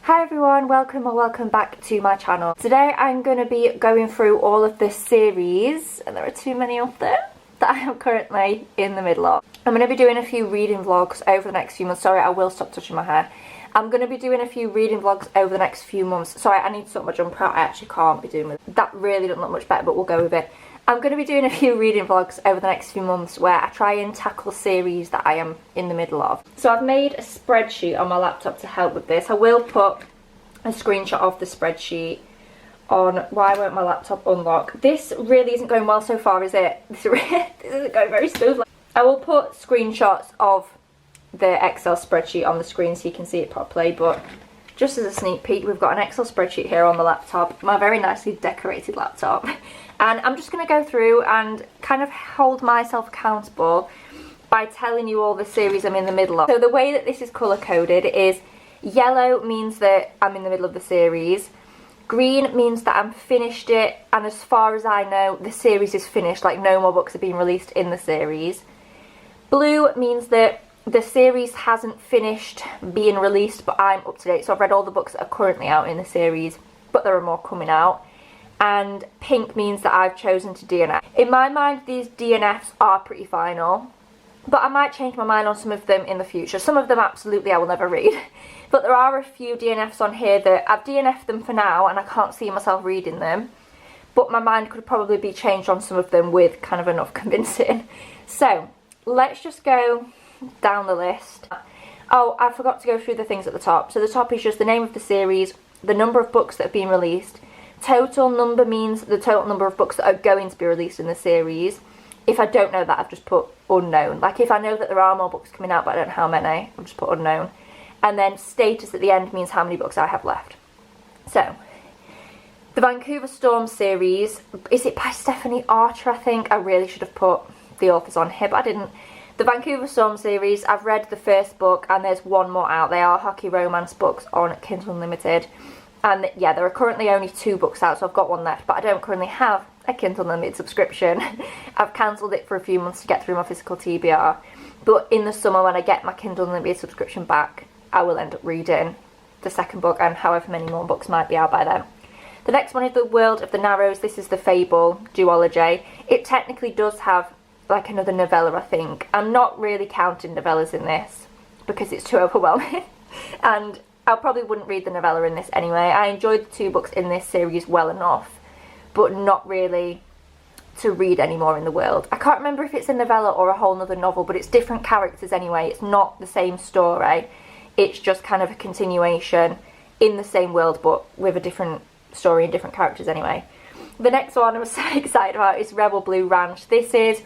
Hi everyone, welcome or welcome back to my channel. Today I'm going to be going through all of this series, and there are too many of them, that I am currently in the middle of. I'm going to be doing a few reading vlogs over the next few months. Sorry, I will stop touching my hair. I'm going to be doing a few reading vlogs over the next few months. Sorry, I need to sort my jumper out. I actually can't be doing with it. That really doesn't look much better, but we'll go with it. I'm going to be doing a few reading vlogs over the next few months where I try and tackle series that I am in the middle of. So I've made a spreadsheet on my laptop to help with this. I will put a screenshot of the spreadsheet on why won't my laptop unlock. This really isn't going well so far, is it? This isn't going very smoothly. I will put screenshots of the Excel spreadsheet on the screen so you can see it properly, but just as a sneak peek, we've got an Excel spreadsheet here on the laptop, my very nicely decorated laptop, and I'm just going to go through and kind of hold myself accountable by telling you all the series I'm in the middle of. So the way that this is colour coded is yellow means that I'm in the middle of the series, green means that I'm finished it, and as far as I know the series is finished, like no more books are being released in the series. Blue means that the series hasn't finished being released but I'm up to date, so I've read all the books that are currently out in the series but there are more coming out. And pink means that I've chosen to DNF. In my mind these DNFs are pretty final, but I might change my mind on some of them in the future. Some of them absolutely I will never read, but there are a few DNFs on here that I've DNF'd them for now and I can't see myself reading them, but my mind could probably be changed on some of them with kind of enough convincing. So let's just go down the list. Oh, I forgot to go through the things at the top. So the top is just the name of the series, the number of books that have been released. Total number means the total number of books that are going to be released in the series. If I don't know that, I've just put unknown. Like if I know that there are more books coming out but I don't know how many, I've just put unknown. And then status at the end means how many books I have left. So the Vancouver Storm series, is it by Stephanie Archer, I think? I really should have put the authors on here but I didn't. The Vancouver Storm series, I've read the first book and there's one more out. They are hockey romance books on Kindle Unlimited. And yeah, there are currently only 2 books out, so I've got one left, but I don't currently have a Kindle Unlimited subscription. I've cancelled it for a few months to get through my physical TBR. But in the summer when I get my Kindle Unlimited subscription back, I will end up reading the second book and however many more books might be out by then. The next one is The World of the Narrows. This is the Fable duology. It technically does have like another novella, I think. I'm not really counting novellas in this because it's too overwhelming and I probably wouldn't read the novella in this anyway. I enjoyed the 2 books in this series well enough, but not really to read any more in the world. I can't remember if it's a novella or a whole nother novel, but it's different characters anyway. It's not the same story. It's just kind of a continuation in the same world but with a different story and different characters anyway. The next one I'm so excited about is Rebel Blue Ranch. This is,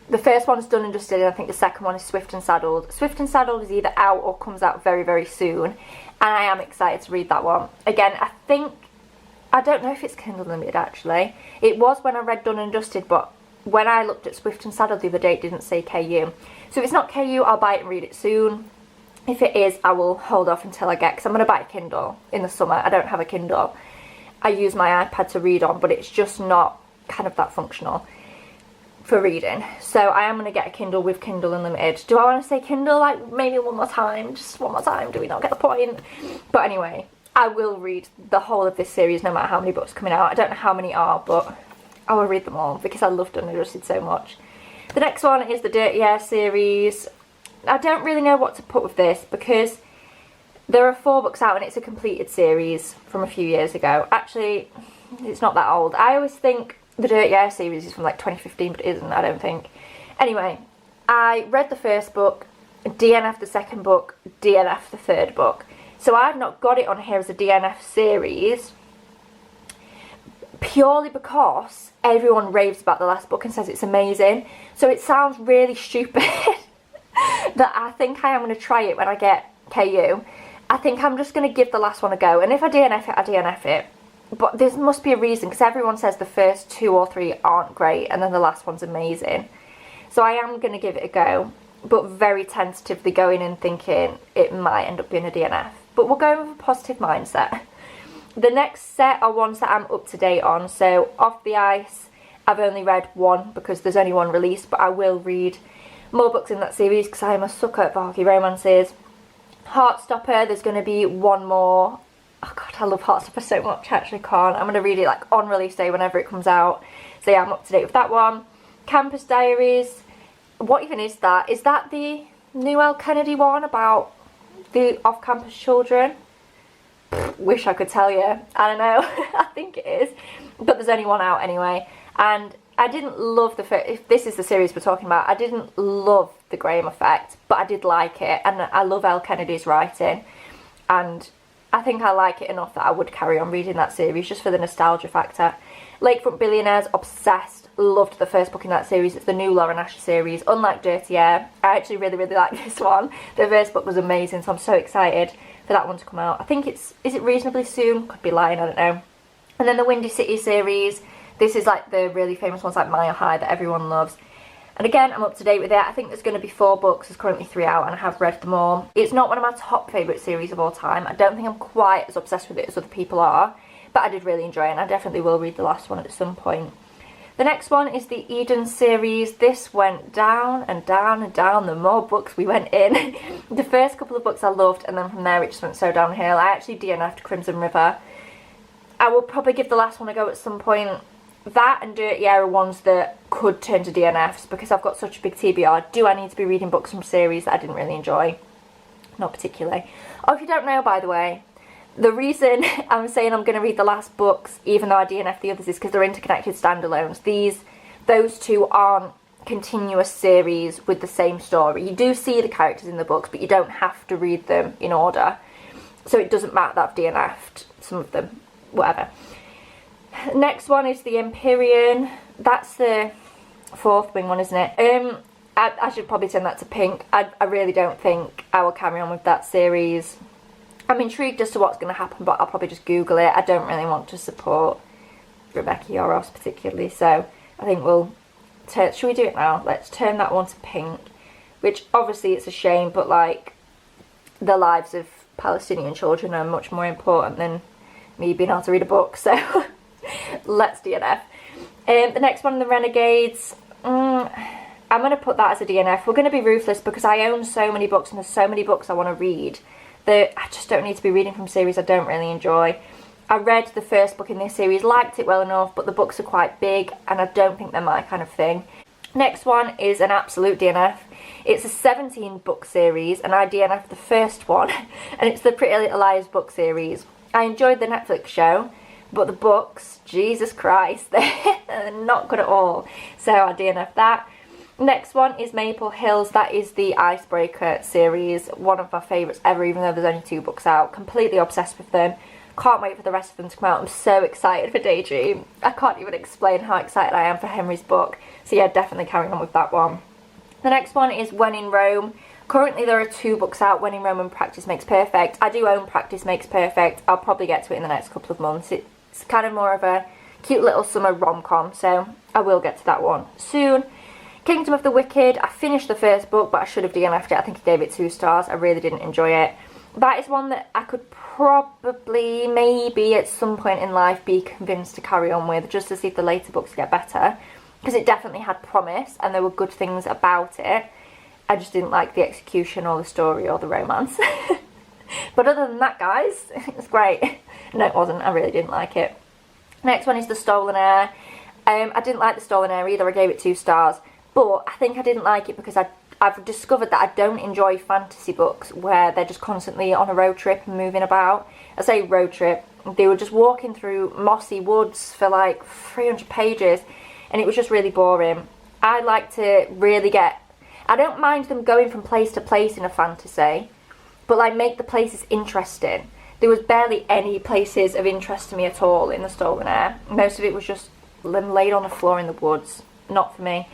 the first one's done and dusted and I think the second one is Swift and Saddled. Swift and Saddled is either out or comes out very, very soon. And I am excited to read that one. Again, I don't know if it's Kindle Unlimited actually. It was when I read Done and Dusted, but when I looked at Swift and Saddled the other day it didn't say KU. So if it's not KU, I'll buy it and read it soon. If it is, I will hold off until I get, because I'm going to buy a Kindle in the summer. I don't have a Kindle. I use my iPad to read on, but it's just not kind of that functional for reading. So I am going to get a Kindle with Kindle Unlimited. Do I want to say Kindle like maybe one more time? Just one more time, do we not get the point? But anyway, I will read the whole of this series no matter how many books coming out. I don't know how many are, but I will read them all because I love Done and Dusted so much. The next one is the Dirty Air series. I don't really know what to put with this because there are 4 books out and it's a completed series from a few years ago. Actually, it's not that old. I always think the Dirty Air series is from like 2015, but it isn't, I don't think. Anyway, I read the first book, DNF the second book, DNF the third book. So I've not got it on here as a DNF series purely because everyone raves about the last book and says it's amazing. So it sounds really stupid that I think I am going to try it when I get KU. I think I'm just going to give the last one a go, and if I DNF it, I DNF it. But there must be a reason, because everyone says the first 2 or 3 aren't great and then the last one's amazing. So I am going to give it a go, but very tentatively going in thinking it might end up being a DNF. But we'll go with a positive mindset. The next set are ones that I'm up to date on. So Off the Ice, I've only read 1 because there's only 1 released, but I will read more books in that series because I am a sucker for hockey romances. Heartstopper, there's going to be one more. Oh god, I love Heartstopper so much, I actually can't. I'm going to read it like on release day whenever it comes out. So yeah, I'm up to date with that one. Campus Diaries, what even is that? Is that the new L. Kennedy one about the off-campus children? Wish I could tell you. I don't know. I think it is. But there's only one out anyway. And I didn't love the first, if this is the series we're talking about, I didn't love The Graham Effect, but I did like it. And I love L. Kennedy's writing. And I think I like it enough that I would carry on reading that series just for the nostalgia factor. Lakefront Billionaires, obsessed. Loved the first book in that series. It's the new Lauren Asher series. Unlike Dirty Air, I actually really like this one. The first book was amazing, so I'm so excited for that one to come out. I think is it reasonably soon? Could be lying, I don't know. And then the Windy City series. This is like the really famous ones like Mile High that everyone loves. And again, I'm up to date with it. I think there's going to be 4 books. There's currently 3 out and I have read them all. It's not one of my top favourite series of all time. I don't think I'm quite as obsessed with it as other people are. But I did really enjoy it and I definitely will read the last one at some point. The next one is the Eden series. This went down and down and down the more books we went in. The first couple of books I loved and then from there it just went so downhill. I actually DNF'd Crimson River. I will probably give the last one a go at some point. That and Dirty Air are ones that could turn to DNFs because I've got such a big TBR. Do I need to be reading books from series that I didn't really enjoy? Not particularly. Oh, if you don't know, by the way, the reason I'm saying I'm going to read the last books, even though I DNF the others, is because they're interconnected standalones. Those two aren't continuous series with the same story. You do see the characters in the books, but you don't have to read them in order. So it doesn't matter that I've DNF'd some of them, whatever. Next one is the Empyrean. That's the 4th wing one, isn't it? I should probably send that to Pink. I really don't think I will carry on with that series. I'm intrigued as to what's going to happen, but I'll probably just Google it. I don't really want to support Rebecca Yaros particularly, so I think we'll should we do it now? Let's turn that one to Pink, which obviously it's a shame, but like the lives of Palestinian children are much more important than me being able to read a book, so let's DNF. The next one, The Renegades. I'm going to put that as a DNF. We're going to be ruthless because I own so many books and there's so many books I want to read that I just don't need to be reading from series I don't really enjoy. I read the first book in this series, liked it well enough, but the books are quite big and I don't think they're my kind of thing. Next one is an absolute DNF. It's a 17 book series and I DNF'd the first one and it's the Pretty Little Liars book series. I enjoyed the Netflix show, but the books, Jesus Christ, they're not good at all. So I DNF'd that. Next one is Maple Hills. That is the Icebreaker series, one of my favourites ever, even though there's only 2 books out. Completely obsessed with them. Can't wait for the rest of them to come out. I'm so excited for Daydream. I can't even explain how excited I am for Henry's book. So yeah, definitely carrying on with that one. The next one is When in Rome. Currently there are 2 books out, When in Rome and Practice Makes Perfect. I do own Practice Makes Perfect. I'll probably get to it in the next couple of months. It's kind of more of a cute little summer rom-com, so I will get to that one soon. Kingdom of the Wicked, I finished the first book, but I should have DNF'd it. I think I gave it 2 stars. I really didn't enjoy it. That is one that I could probably, maybe at some point in life, be convinced to carry on with, just to see if the later books get better. Because it definitely had promise, and there were good things about it. I just didn't like the execution, or the story, or the romance. But other than that, guys, it's great. No, it wasn't. I really didn't like it. Next one is The Stolen Heir. I didn't like The Stolen Heir either. I gave it 2 stars. But I think I didn't like it because I've discovered that I don't enjoy fantasy books where they're just constantly on a road trip and moving about. I say road trip, they were just walking through mossy woods for like 300 pages and it was just really boring. I like to really I don't mind them going from place to place in a fantasy, but like make the places interesting. There was barely any places of interest to me at all in The Stolen Heir. Most of it was just them laid on the floor in the woods. Not for me.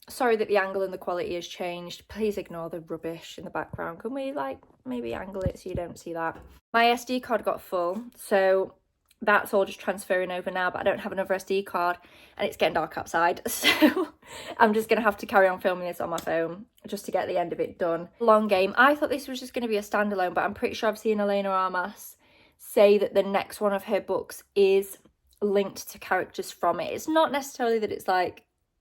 Sorry that the angle and the quality has changed. Please ignore the rubbish in the background. Can we like maybe angle it so you don't see that? My SD card got full, so that's all just transferring over now, but I don't have another SD card and it's getting dark outside, so I'm just gonna have to carry on filming this on my phone just to get the end of it done. Long game. I thought this was just going to be a standalone, but I'm pretty sure I've seen Elena Armas say that the next one of her books is linked to characters from it. It's not necessarily that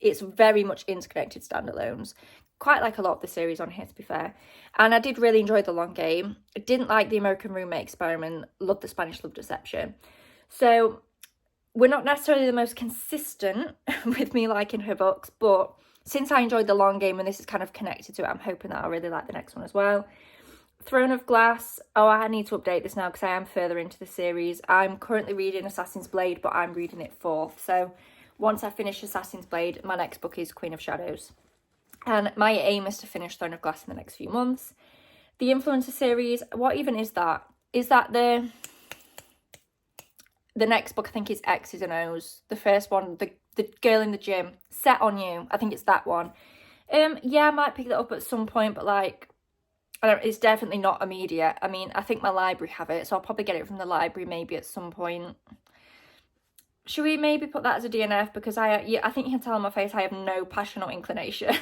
it's very much interconnected standalones. quite like a lot of the series on here, to be fair. And I did really enjoy The Long Game. I didn't like The American Roommate Experiment, loved The Spanish Love Deception. So we're not necessarily the most consistent with me liking her books, but since I enjoyed The Long Game and this is kind of connected to it, I'm hoping that I'll really like the next one as well. Throne of Glass. Oh, I need to update this now because I am further into the series. I'm currently reading Assassin's Blade, but I'm reading it fourth. So once I finish Assassin's Blade, my next book is Queen of Shadows. And my aim is to finish Throne of Glass in the next few months. The Influencer series, what even is that? Is that the next book? I think is X's and O's. The first one, the girl in the gym, Set on You. I think it's that one. Yeah, I might pick that up at some point, but like, it's definitely not immediate. I mean, I think my library have it, so I'll probably get it from the library maybe at some point. Should we maybe put that as a DNF? Because I think you can tell on my face I have no passion or inclination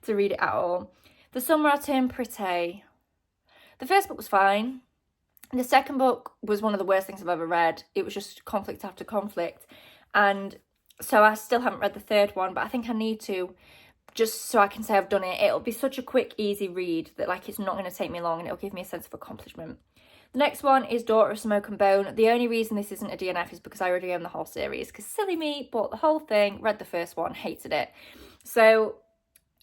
to read it at all. The Summer I Turned Pretty. The first book was fine. The second book was one of the worst things I've ever read. It was just conflict after conflict. And so I still haven't read the third one, but I think I need to, just so I can say I've done it. It'll be such a quick, easy read that like it's not going to take me long and it'll give me a sense of accomplishment. The next one is Daughter of Smoke and Bone. The only reason this isn't a DNF is because I already own the whole series. Because silly me, bought the whole thing, read the first one, hated it. So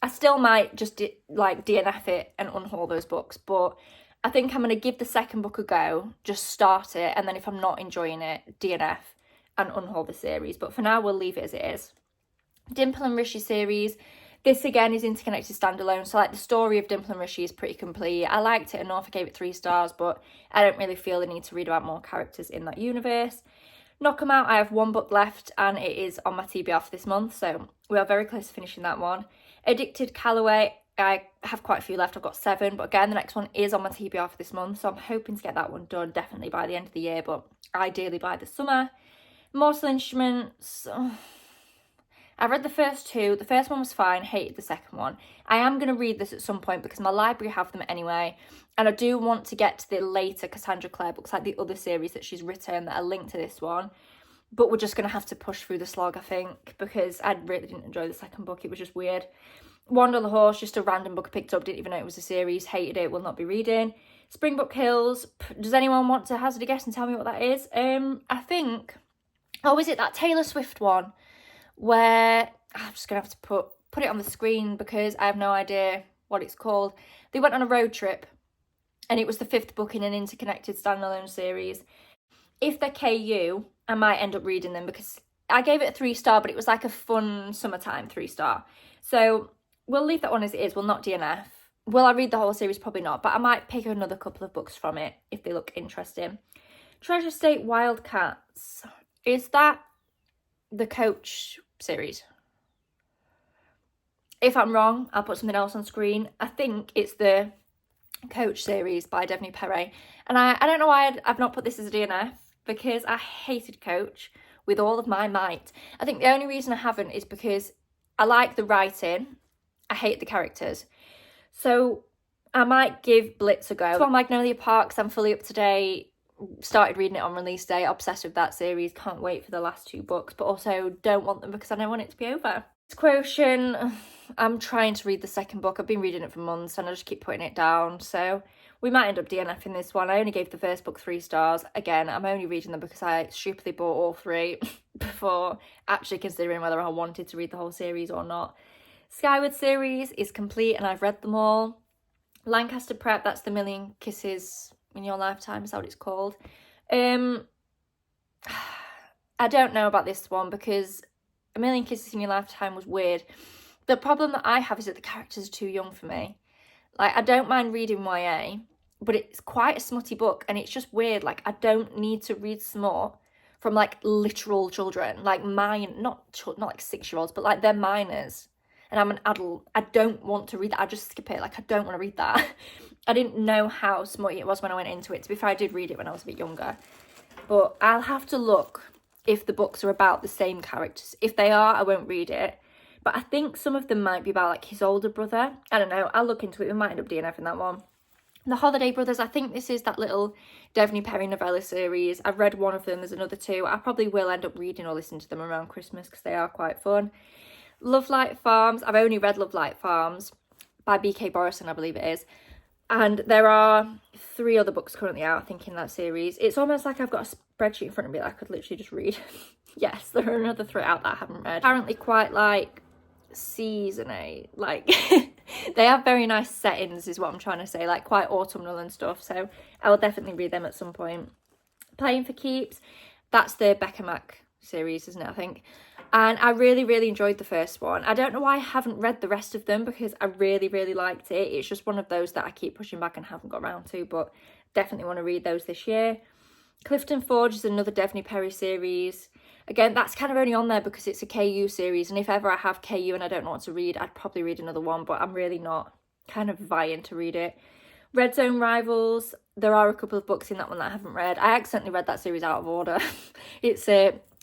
I still might just like DNF it and unhaul those books. But I think I'm going to give the second book a go, just start it. And then if I'm not enjoying it, DNF and unhaul the series. But for now, we'll leave it as it is. Dimple and Rishi series. This again is interconnected standalone, so like the story of Dimple and Rishi is pretty complete. I liked it enough, I gave it 3 stars, but I don't really feel the need to read about more characters in that universe. Knock 'em Out, I have 1 book left and it is on my TBR for this month, so we are very close to finishing that one. Addicted Calloway, I have quite a few left, I've got 7, but again the next one is on my TBR for this month, so I'm hoping to get that one done definitely by the end of the year, but ideally by the summer. Mortal Instruments, I read the first 2. The first one was fine, hated the second one. I am going to read this at some point because my library have them anyway. And I do want to get to the later Cassandra Clare books, like the other series that she's written that are linked to this one. But we're just going to have to push through the slog, I think, because I really didn't enjoy the second book. It was just weird. Wand on the Horse, just a random book I picked up, didn't even know it was a series, hated it, will not be reading. Springbok Hills, does anyone want to hazard a guess and tell me what that is? I think, oh, is it that Taylor Swift one? Where I'm just gonna have to put it on the screen because I have no idea what it's called. They went on a road trip and it was the 5th book in an interconnected standalone series. If they're KU, I might end up reading them because I gave it a 3-star, but it was like a fun summertime 3-star. So we'll leave that one as it is. We'll not DNF. Will I read the whole series? Probably not, but I might pick another couple of books from it if they look interesting. Treasure State Wildcats. Is that the Coach series? If I'm wrong, I'll put something else on screen. I think it's the Coach series by Devney Perret. And I don't know why I've not put this as a DNF, because I hated Coach with all of my might. I think the only reason I haven't is because I like the writing. I hate the characters. So I might give Blitz a go. So on Magnolia Parks, I'm fully up to date. Started reading it on release day, obsessed with that series, can't wait for the last 2 books, but also don't want them because I don't want it to be over. Quotient, I'm trying to read the second book. I've been reading it for months and I just keep putting it down, so we might end up DNFing this one. I only gave the first book 3 stars. Again, I'm only reading them because I stupidly bought all 3 before actually considering whether I wanted to read the whole series or not. Skyward series is complete and I've read them all. Lancaster Prep, that's the Million Kisses in Your Lifetime, is that what it's called. I don't know about this one because A Million Kisses in Your Lifetime was weird. The problem that I have is that the characters are too young for me. Like, I don't mind reading YA, but it's quite a smutty book and it's just weird. Like, I don't need to read smut from like literal children, like mine, not like 6-year-olds, but like they're minors and I'm an adult. I don't want to read that. I just skip it. Like, I don't want to read that. I didn't know how smutty it was when I went into it. To be fair, I did read it when I was a bit younger. But I'll have to look if the books are about the same characters. If they are, I won't read it. But I think some of them might be about like his older brother. I don't know. I'll look into it. We might end up DNFing that one. The Holiday Brothers, I think this is that little Devney Perret novella series. I've read one of them. There's another 2. I probably will end up reading or listening to them around Christmas because they are quite fun. Love Light Farms. I've only read Love Light Farms. by B.K. Borison, I believe it is. And there are 3 other books currently out, I think, in that series. It's almost like I've got a spreadsheet in front of me that I could literally just read. Yes, there are another 3 out that I haven't read. Apparently quite like seasony, like they have very nice settings is what I'm trying to say, like quite autumnal and stuff. So I will definitely read them at some point. Playing for Keeps, that's the Becca Mac series, isn't it, I think. And I really enjoyed the first one. I don't know why I haven't read the rest of them because I really liked it. It's just one of those that I keep pushing back and haven't got around to, but definitely want to read those this year. Clifton Forge is another Devney Perry series. Again, that's kind of only on there because it's a KU series, and if ever I have KU and I don't know what to read, I'd probably read another one, but I'm really not kind of vying to read it. Red Zone Rivals, there are a couple of books in that one that I haven't read. I accidentally read that series out of order. It's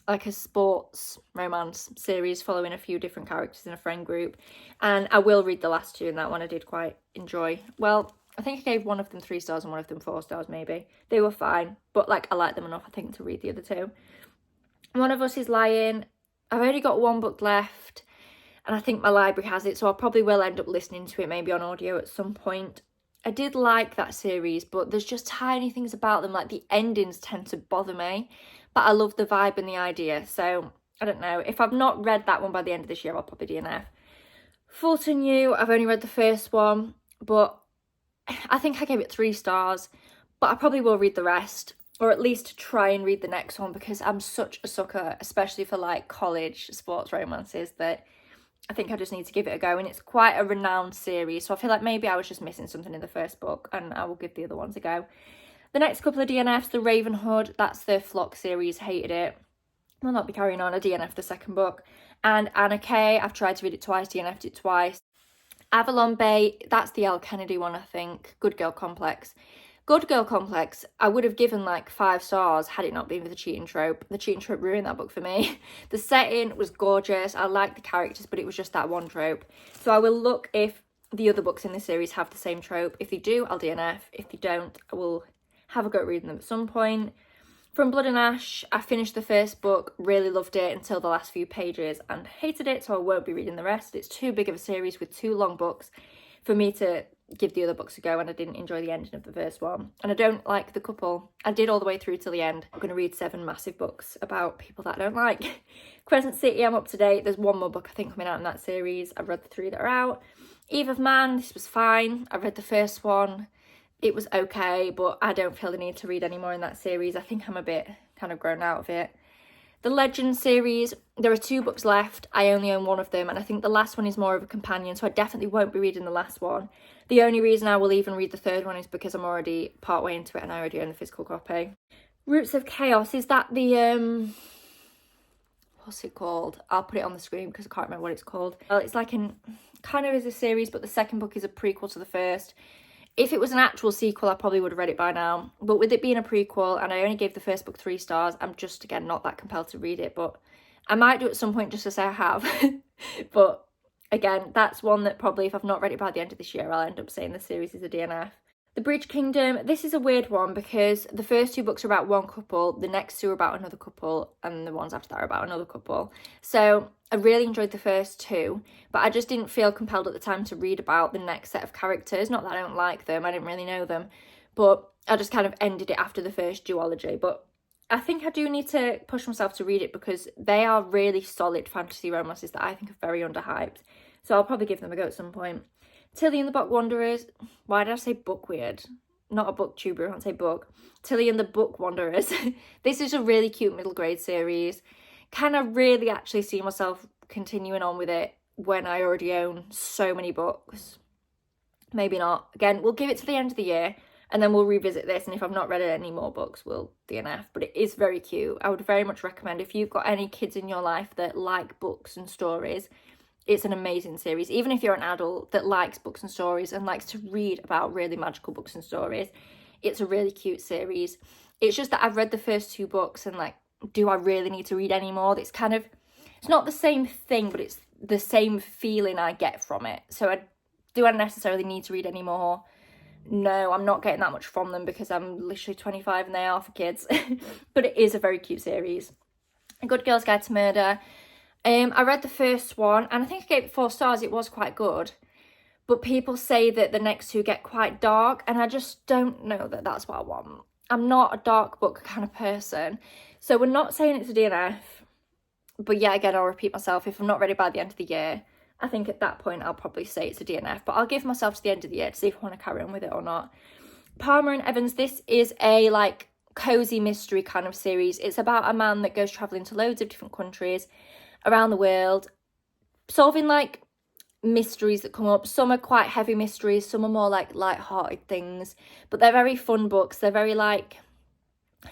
like a sports romance series following a few different characters in a friend group, and I will read the last 2 in that one. I did quite enjoy. Well, I think I gave one of them 3 stars and one of them 4 stars maybe. They were fine, but like I liked them enough I think to read the other 2. One of Us is Lying. I've only got 1 book left and I think my library has it, so I probably will end up listening to it maybe on audio at some point. I did like that series, but there's just tiny things about them, like the endings tend to bother me, but I love the vibe and the idea, so I don't know. If I've not read that one by the end of this year, I'll probably DNF. Fulton U, I've only read the first one, but I think I gave it 3 stars, but I probably will read the rest, or at least try and read the next one, because I'm such a sucker, especially for like college sports romances, that I think I just need to give it a go. And it's quite a renowned series, so I feel like maybe I was just missing something in the first book, and I will give the other ones a go. The next couple of DNFs, The Ravenhood, that's the Flock series, hated it. Will not be carrying on. A DNF the second book. And Anna K, I've tried to read it twice, DNF'd it twice. Avalon Bay, that's the L. Kennedy one, I think. Good Girl Complex. Good Girl Complex, I would have given like 5 stars had it not been for the cheating trope. The cheating trope ruined that book for me. The setting was gorgeous. I liked the characters, but it was just that one trope. So I will look if the other books in this series have the same trope. If they do, I'll DNF. If they don't, I will have a go at reading them at some point. From Blood and Ash, I finished the first book, really loved it until the last few pages and hated it, so I won't be reading the rest. It's too big of a series with 2 long books for me to give the other books a go, and I didn't enjoy the ending of the first one. And I don't like the couple. I did all the way through till the end. I'm going to read 7 massive books about people that I don't like. Crescent City, I'm up to date. There's 1 more book I think coming out in that series. I've read the 3 that are out. Eve of Man, this was fine. I read the first one. It was okay, but I don't feel the need to read any more in that series. I think I'm a bit kind of grown out of it. The Legend series, there are 2 books left. I only own 1 of them, and I think the last one is more of a companion, so I definitely won't be reading the last one. The only reason I will even read the 3rd one is because I'm already partway into it and I already own the physical copy. Roots of Chaos, is that the, what's it called? I'll put it on the screen because I can't remember what it's called. Well, it's like kind of is a series, but the second book is a prequel to the first. If it was an actual sequel, I probably would have read it by now. But with it being a prequel, and I only gave the first book 3 stars, I'm just, again, not that compelled to read it. But I might do it at some point just to say I have. But again, that's one that probably, if I've not read it by the end of this year, I'll end up saying the series is a DNF. The Bridge Kingdom, this is a weird one because the first 2 books are about one couple, the next 2 are about another couple, and the ones after that are about another couple. So I really enjoyed the first 2, but I just didn't feel compelled at the time to read about the next set of characters. Not that I don't like them, I didn't really know them, but I just kind of ended it after the first duology. But I think I do need to push myself to read it because they are really solid fantasy romances that I think are very underhyped. So I'll probably give them a go at some point. Tilly and the Book Wanderers. Why did I say book weird? Not a booktuber, I can't say book. Tilly and the Book Wanderers. This is a really cute middle grade series. Can I really actually see myself continuing on with it when I already own so many books? Maybe not. Again, we'll give it to the end of the year and then we'll revisit this, and if I've not read any more books, we'll DNF. But it is very cute. I would very much recommend, if you've got any kids in your life that like books and stories, it's an amazing series. Even if you're an adult that likes books and stories and likes to read about really magical books and stories, it's a really cute series. It's just that I've read the first 2 books and like, do I really need to read any more? It's kind of, it's not the same thing, but it's the same feeling I get from it. So do I necessarily need to read any more? No, I'm not getting that much from them because I'm literally 25 and they are for kids. But it is a very cute series. A Good Girl's Guide to Murder. I read the first one and I think I gave it 4 stars. It was quite good. But people say that the next two get quite dark, and I just don't know that that's what I want. I'm not a dark book kind of person. So we're not saying it's a DNF. But yeah, again, I'll repeat myself. If I'm not ready by the end of the year, I think at that point I'll probably say it's a DNF. But I'll give myself to the end of the year to see if I want to carry on with it or not. Palmer and Evans, this is a like cozy mystery kind of series. It's about a man that goes travelling to loads of different countries around the world, solving like mysteries that come up. Some are quite heavy mysteries, some are more like light-hearted things, but they're very fun books. They're very like,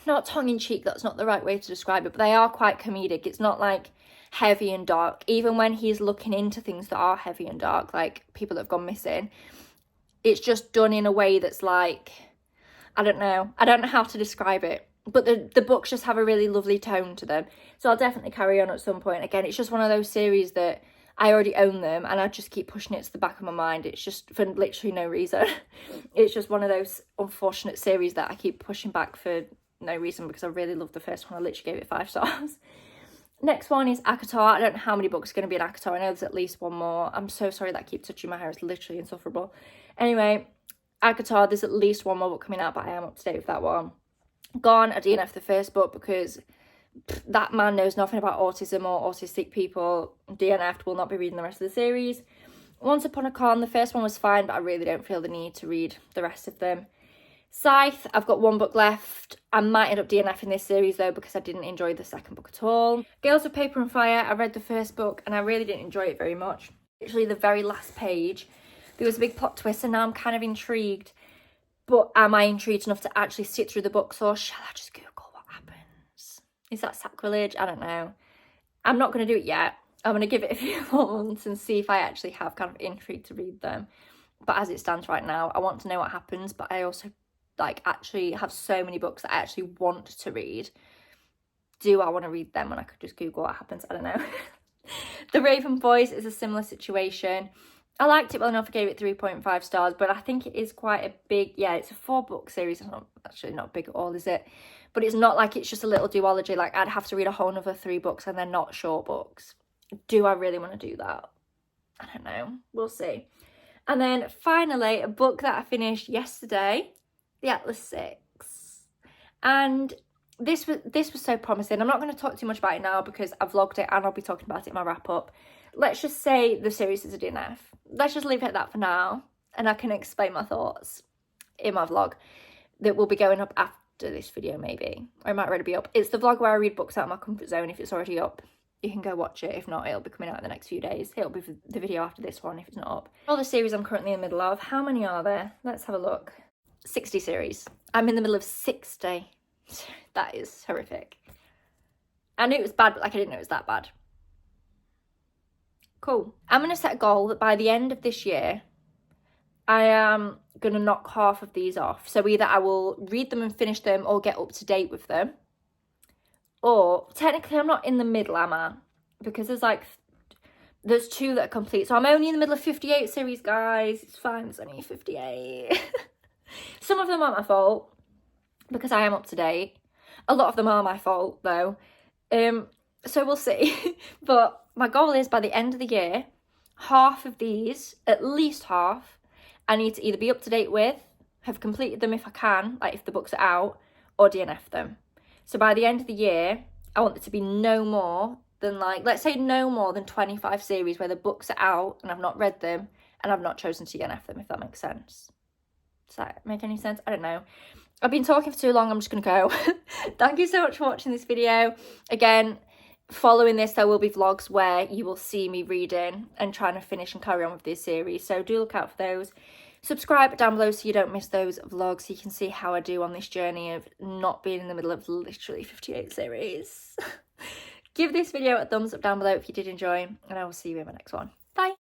not tongue-in-cheek, that's not the right way to describe it, but they are quite comedic. It's not like heavy and dark, even when he's looking into things that are heavy and dark, like people that have gone missing. It's just done in a way that's like, I don't know how to describe it, but the books just have a really lovely tone to them. So I'll definitely carry on at some point. Again, it's just one of those series that I already own them and I just keep pushing it to the back of my mind. It's just for literally no reason. It's just one of those unfortunate series that I keep pushing back for no reason, because I really loved the first one. I literally gave it 5 stars. Next one is ACOTAR. I don't know how many books are going to be in ACOTAR. I know there's at least one more. I'm so sorry that I keep touching my hair. It's literally insufferable. Anyway, ACOTAR, there's at least one more book coming out, but I am up to date with that one. Gone, I DNF the first book because that man knows nothing about autism or autistic people. DNF'd, will not be reading the rest of the series. Once Upon a Con, the first one was fine, but I really don't feel the need to read the rest of them. Scythe, I've got 1 book left. I might end up DNFing this series though, because I didn't enjoy the second book at all. Girls of Paper and Fire, I read the first book and I really didn't enjoy it very much. Literally the very last page, there was a big plot twist and now I'm kind of intrigued. But am I intrigued enough to actually sit through the books, or shall I just Google what happens? Is that sacrilege? I don't know. I'm not going to do it yet. I'm going to give it a few months and see if I actually have kind of intrigue to read them. But as it stands right now, I want to know what happens, but I also like actually have so many books that I actually want to read. Do I want to read them when I could just Google what happens? I don't know. The Raven Boys is a similar situation. I liked it well enough, I gave it 3.5 stars, but I think it is quite a big, yeah, it's a 4-book series. It's not actually not big at all, is it? But it's not like it's just a little duology. Like I'd have to read a whole another 3 books and they're not short books. Do I really want to do that? I don't know. We'll see. And then finally, a book that I finished yesterday, The Atlas 6. And this was so promising. I'm not going to talk too much about it now because I vlogged it and I'll be talking about it in my wrap up. Let's just say the series is a DNF. Let's just leave it at that for now, and I can explain my thoughts in my vlog that will be going up after this video maybe, or it might already be up. It's the vlog where I read books out of my comfort zone. If it's already up, you can go watch it. If not, it'll be coming out in the next few days. It'll be the video after this one if it's not up. All the series I'm currently in the middle of. How many are there? Let's have a look. 60 series. I'm in the middle of 60. That is horrific. I knew it was bad, but like I didn't know it was that bad. Cool. I'm going to set a goal that by the end of this year, I am going to knock half of these off. So either I will read them and finish them or get up to date with them. Or technically I'm not in the middle, am I? Because there's 2 that are complete. So I'm only in the middle of 58 series, guys. It's fine, there's only 58. Some of them aren't my fault because I am up to date. A lot of them are my fault though. So we'll see. But my goal is by the end of the year, half of these, at least half, I need to either be up to date with, have completed them if I can, like if the books are out, or DNF them. So by the end of the year, I want it to be no more than let's say no more than 25 series where the books are out and I've not read them and I've not chosen to DNF them, if that makes sense. Does that make any sense? I don't know. I've been talking for too long, I'm just going to go. Thank you so much for watching this video. Again, following this, there will be vlogs where you will see me reading and trying to finish and carry on with this series. So do look out for those. Subscribe down below so you don't miss those vlogs, so you can see how I do on this journey of not being in the middle of literally 58 series. Give this video a thumbs up down below if you did enjoy, and I will see you in my next one. Bye.